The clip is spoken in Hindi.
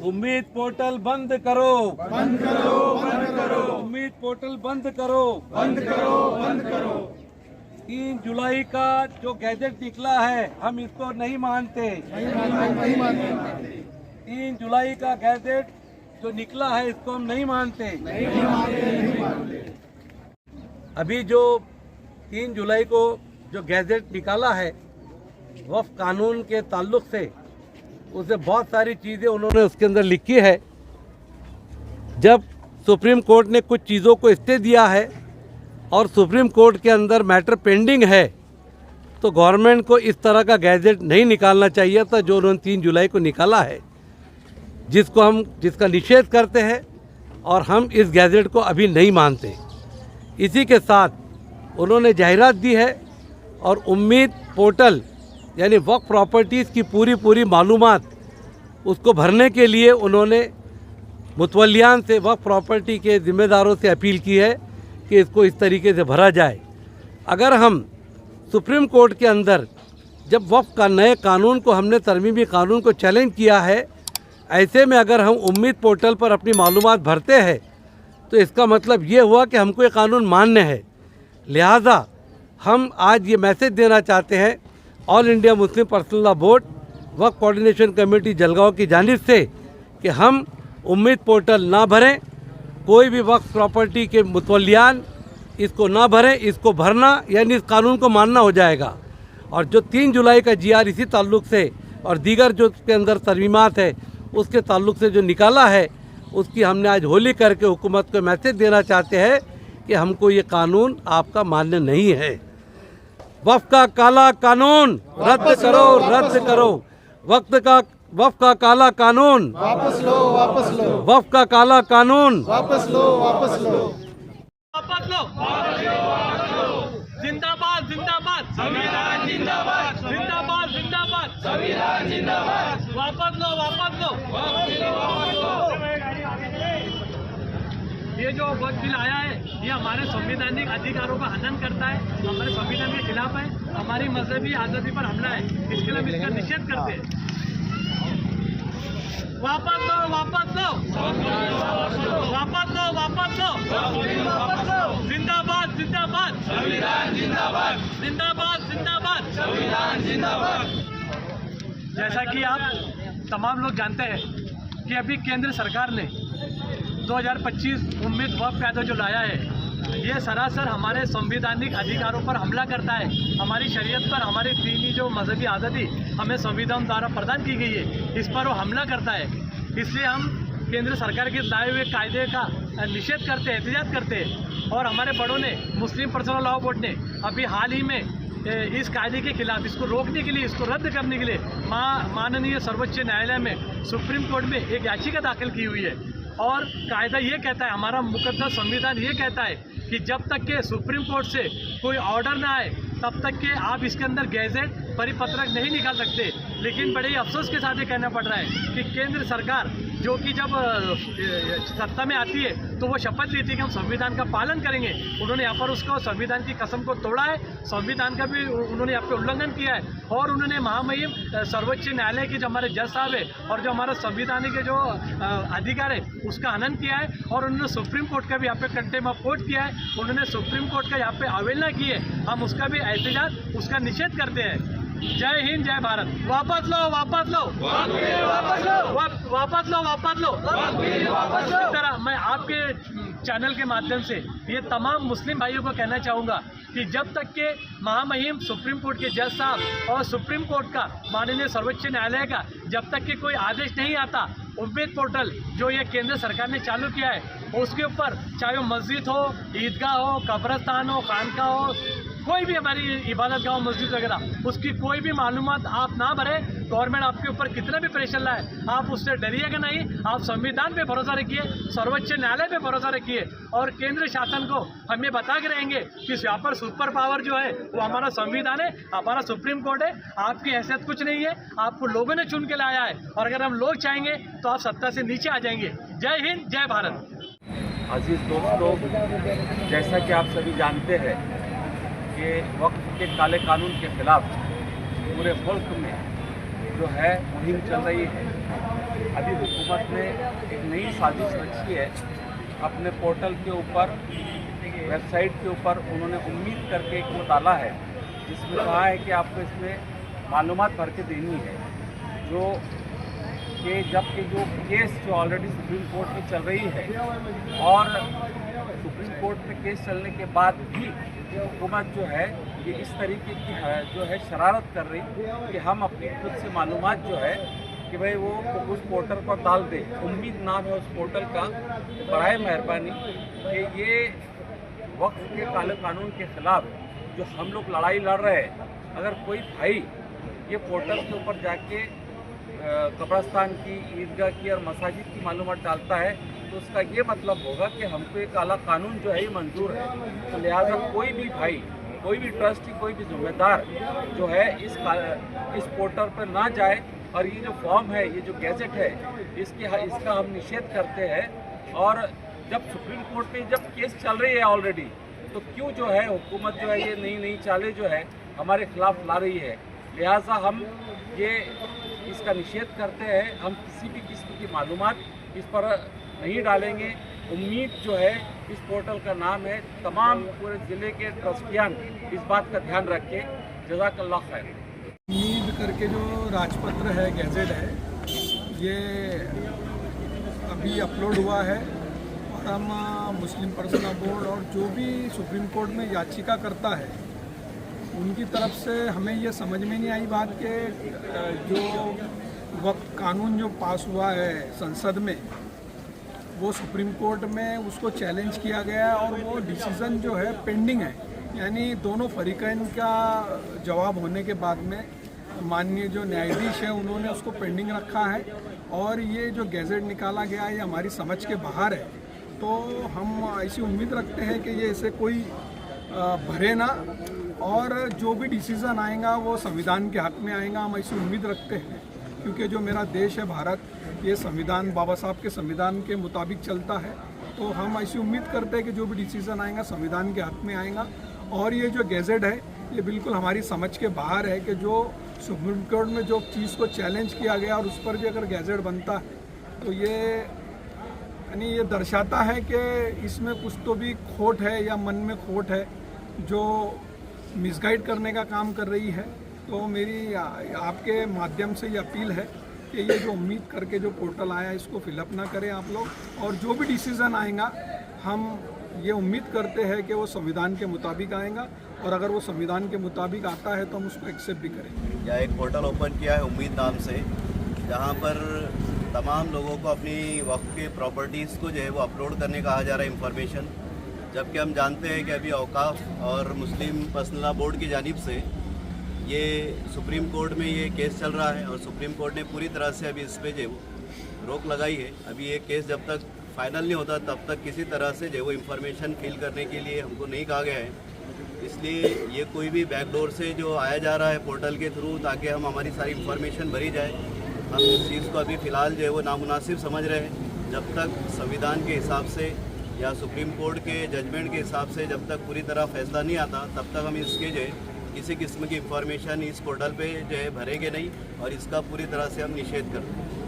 उम्मीद पोर्टल बंद करो, बंद करो, बंद करो, उम्मीद पोर्टल बंद करो, बंद करो, बंद करो। 3 जुलाई का जो गैजेट निकला है हम इसको नहीं मानते। नहीं मानते। 3 जुलाई का गैजेट जो निकला है इसको हम नहीं मानते। नहीं मानते। अभी जो 3 जुलाई को जो गैजेट निकाला है वक्फ कानून के ताल्लुक से, उसे बहुत सारी चीज़ें उन्होंने उसके अंदर लिखी है। जब सुप्रीम कोर्ट ने कुछ चीज़ों को स्टे दिया है और सुप्रीम कोर्ट के अंदर मैटर पेंडिंग है, तो गवर्नमेंट को इस तरह का गैजेट नहीं निकालना चाहिए था जो उन्होंने 3 जुलाई को निकाला है, जिसका निषेध करते हैं और हम इस गैजेट को अभी नहीं मानते। इसी के साथ उन्होंने जाहिरात दी है और उम्मीद पोर्टल यानी वक्फ प्रॉपर्टीज़ की पूरी मालूमात उसको भरने के लिए उन्होंने मुतवल्लियान से, वक्फ प्रॉपर्टी के ज़िम्मेदारों से अपील की है कि इसको इस तरीके से भरा जाए। अगर हम सुप्रीम कोर्ट के अंदर जब वक्फ का नए कानून को, हमने तरमीमी कानून को चैलेंज किया है, ऐसे में अगर हम उम्मीद पोर्टल पर अपनी मालूमात भरते हैं तो इसका मतलब ये हुआ कि हमको ये कानून मान्य है। लिहाजा हम आज ये मैसेज देना चाहते हैं All India Muslim Personal Law Board Waqf Coordination Committee Jalgaon की जानिब से कि हम उम्मीद पोर्टल ना भरें, कोई भी वक्फ प्रॉपर्टी के मुतवल्लियान इसको ना भरें। इसको भरना यानी इस कानून को मानना हो जाएगा। और जो 3 जुलाई का GR इसी ताल्लुक़ से और दीगर जो उसके अंदर तरमीमात है उसके ताल्लुक़ से जो निकाला है, उसकी हमने आज होली करके हुकूमत को मैसेज देना चाहते हैं कि हमको ये कानून आपका मान्य नहीं है। वक्फ का काला कानून रद्द करो, रद्द करो। वक्फ का काला कानून वापस लो, वापस लो। वक्फ का काला कानून वापस लो, वापस लो। वापस लो, जिंदाबाद जिंदाबाद, संविधान जिंदाबाद, जिंदाबाद जिंदाबाद, संविधान जिंदाबाद। वापस लो, वापस लो, वापस लो, वापस लो। ये जो वक्त बिल आया है ये हमारे संवैधानिक अधिकारों का हनन करता है, हमारे संविधान के खिलाफ है, हमारी मजहबी आज़ादी पर हमला है। इसके लिए हम इसका निषेध करते हैं। वापस लो, वापस लो, वापस लो, वापस लो। जिंदाबाद जिंदाबाद, संविधान जिंदाबाद, जिंदाबाद जिंदाबाद, संविधान जिंदाबाद। जैसा कि आप तमाम लोग जानते हैं कि अभी केंद्र सरकार ने 2025 उम्मीद वक्फ कायदा जो लाया है, ये सरासर हमारे संवैधानिक अधिकारों पर हमला करता है। हमारी शरीयत पर, हमारी दीनी जो मजहबी आज़ादी हमें संविधान द्वारा प्रदान की गई है, इस पर वो हमला करता है। इसलिए हम केंद्र सरकार के लाए हुए कायदे का निषेध करते हैं, एहतिजाज करते हैं। और हमारे बड़ों ने, मुस्लिम पर्सनल लॉ बोर्ड ने अभी हाल ही में इस कायदे के खिलाफ, इसको रोकने के लिए, इसको रद्द करने के लिए माननीय सर्वोच्च न्यायालय में, सुप्रीम कोर्ट में एक याचिका दाखिल की हुई है। और कायदा ये कहता है, हमारा मुकद्दस संविधान ये कहता है कि जब तक के सुप्रीम कोर्ट से कोई ऑर्डर ना आए तब तक के आप इसके अंदर गैजेट, परिपत्रक नहीं निकाल सकते। लेकिन बड़े ही अफसोस के साथ ये कहना पड़ रहा है कि केंद्र सरकार जो कि जब सत्ता में आती है तो वो शपथ लेती है कि हम संविधान का पालन करेंगे। उन्होंने यहाँ पर उसको संविधान की कसम को तोड़ा है, संविधान का भी उन्होंने यहाँ पे उल्लंघन किया है। और उन्होंने महामहिम सर्वोच्च न्यायालय के जो हमारे जज साहब है और जो हमारा संविधान के जो अधिकार है उसका हनन किया है। और उन्होंने सुप्रीम कोर्ट का भी यहाँ पे कंटेम्प्ट ऑफ कोर्ट किया है। उन्होंने सुप्रीम कोर्ट का यहाँ पे अवहेलना की है। हम उसका भी एहतिजाज, उसका निषेध करते हैं। जय हिंद, जय भारत। वापस लो, वापस लो, वापस लो, वापस लो, वापस लो, वापस लो। इस तरह मैं आपके चैनल के माध्यम से ये तमाम मुस्लिम भाइयों को कहना चाहूँगा कि जब तक के महामहिम सुप्रीम कोर्ट के जज साहब और सुप्रीम कोर्ट का माननीय सर्वोच्च न्यायालय का जब तक के कोई आदेश नहीं आता, उम्मीद पोर्टल जो ये केंद्र सरकार ने चालू किया है उसके ऊपर, चाहे वो मस्जिद हो, ईदगाह हो, कब्रस्तान हो, खानका हो, कोई भी हमारी इबादत गांव, मस्जिद वगैरह, उसकी कोई भी मालूमात आप ना भरें। गवर्नमेंट आपके ऊपर कितना भी प्रेशर लाए, आप उससे डरिएगा नहीं। आप संविधान पे भरोसा रखिए, सर्वोच्च न्यायालय पे भरोसा रखिए। और केंद्र शासन को हम ये बता के रहेंगे कि यहाँ पर सुपर पावर जो है वो हमारा संविधान है, हमारा सुप्रीम कोर्ट है। आपकी हैसियत कुछ नहीं है, आपको लोगों ने चुन के लाया है। और अगर हम लोग चाहेंगे तो आप सत्ता से नीचे आ जाएंगे। जय हिंद, जय भारत। अजीज दोस्तों, जैसा कि आप सभी जानते हैं कि वक्फ के काले कानून के खिलाफ पूरे मुल्क में जो है मुहिम चल रही है। अभी हुकूमत ने एक नई साजिश रची है अपने पोर्टल के ऊपर, वेबसाइट के ऊपर उन्होंने उम्मीद करके एक वो डाला है जिसमें कहा है कि आपको इसमें मालूमात भर के देनी है जो कि जबकि जो केस जो ऑलरेडी सुप्रीम कोर्ट में चल रही है और सुप्रीम कोर्ट में केस चलने के बाद भी हुकूमत जो है ये इस तरीके की जो है शरारत कर रही कि हम अपनी खुद से मालूमात जो है कि भाई वो उस पोर्टल पर डाल दे। उम्मीद नाम है उस पोर्टल का। बराए मेहरबानी कि ये वक्फ के काले कानून के खिलाफ जो हम लोग लड़ाई लड़ रहे हैं, अगर कोई भाई ये पोर्टल के ऊपर जाके कब्रस्तान की, ईदगाह की और मसाजिद की मालूमात डालता है तो उसका ये मतलब होगा कि हमको ये काला कानून जो है ये मंजूर है। तो लिहाजा कोई भी भाई, कोई भी ट्रस्टी, कोई भी जिम्मेदार जो है इस पोर्टल पर ना जाए और ये जो फॉर्म है, ये जो गैजेट है, इसका हम निषेध करते हैं। और जब सुप्रीम कोर्ट में जब केस चल रही है ऑलरेडी, तो क्यों जो है हुकूमत जो है ये नई चालें जो है हमारे खिलाफ ला रही है। लिहाजा हम ये इसका निषेध करते हैं। हम किसी भी किस्म की मालूमात इस पर नहीं डालेंगे। उम्मीद जो है इस पोर्टल का नाम है। तमाम पूरे ज़िले के ट्रस्टियान इस बात का ध्यान रखें। जज़ाकल्लाह खैर। उम्मीद करके जो राजपत्र है, गैजेट है, ये अभी अपलोड हुआ है और हम मुस्लिम पर्सनल बोर्ड और जो भी सुप्रीम कोर्ट में याचिका करता है उनकी तरफ से हमें ये समझ में नहीं आई बात कि जो वक्त कानून जो पास हुआ है संसद में, वो सुप्रीम कोर्ट में उसको चैलेंज किया गया है और वो डिसीज़न जो है पेंडिंग है। यानी दोनों फरीकैन का जवाब होने के बाद में माननीय जो न्यायाधीश है उन्होंने उसको पेंडिंग रखा है और ये जो गैजेट निकाला गया है ये हमारी समझ के बाहर है। तो हम ऐसी उम्मीद रखते हैं कि ये ऐसे कोई भरे ना और जो भी डिसीज़न आएगा वो संविधान के हक में आएगा। हम ऐसी उम्मीद रखते हैं क्योंकि जो मेरा देश है भारत, ये संविधान, बाबा साहब के संविधान के मुताबिक चलता है। तो हम ऐसी उम्मीद करते हैं कि जो भी डिसीज़न आएगा संविधान के हक में आएगा। और ये जो गैजेट है ये बिल्कुल हमारी समझ के बाहर है कि जो सुप्रीम कोर्ट में जो चीज़ को चैलेंज किया गया और उस पर भी अगर गैजेट बनता है तो ये यानी ये दर्शाता है कि इसमें कुछ तो भी खोट है या मन में खोट है जो मिसगाइड करने का काम कर रही है। तो मेरी आपके माध्यम से ये अपील है कि ये जो उम्मीद करके जो पोर्टल आया इसको फिलअप ना करें आप लोग, और जो भी डिसीज़न आएगा हम ये उम्मीद करते हैं कि वो संविधान के मुताबिक आएगा और अगर वो संविधान के मुताबिक आता है तो हम उसको एक्सेप्ट भी करेंगे। या एक पोर्टल ओपन किया है उम्मीद नाम से, जहाँ पर तमाम लोगों को अपनी वक्त के प्रॉपर्टीज़ को जो है वो अपलोड करने कहा जा रहा है इंफॉर्मेशन, जबकि हम जानते हैं कि अभी औकाफ और मुस्लिम पर्सनल बोर्ड की जानिब से ये सुप्रीम कोर्ट में ये केस चल रहा है और सुप्रीम कोर्ट ने पूरी तरह से अभी इस पर जो रोक लगाई है। अभी ये केस जब तक फाइनल नहीं होता तब तक किसी तरह से जो वो इन्फॉर्मेशन फिल करने के लिए हमको नहीं कहा गया है। इसलिए ये कोई भी बैकडोर से जो आया जा रहा है पोर्टल के थ्रू ताकि हम हमारी सारी इन्फॉर्मेशन भरी जाए, हम इस चीज़ को अभी फ़िलहाल जो है वो नामुनासिब समझ रहे हैं। जब तक संविधान के हिसाब से या सुप्रीम कोर्ट के जजमेंट के हिसाब से जब तक पूरी तरह फैसला नहीं आता तब तक हम इसके जो है किसी किस्म की इंफॉर्मेशन इस पोर्टल पे जो है भरेंगे नहीं और इसका पूरी तरह से हम निषेध करते हैं।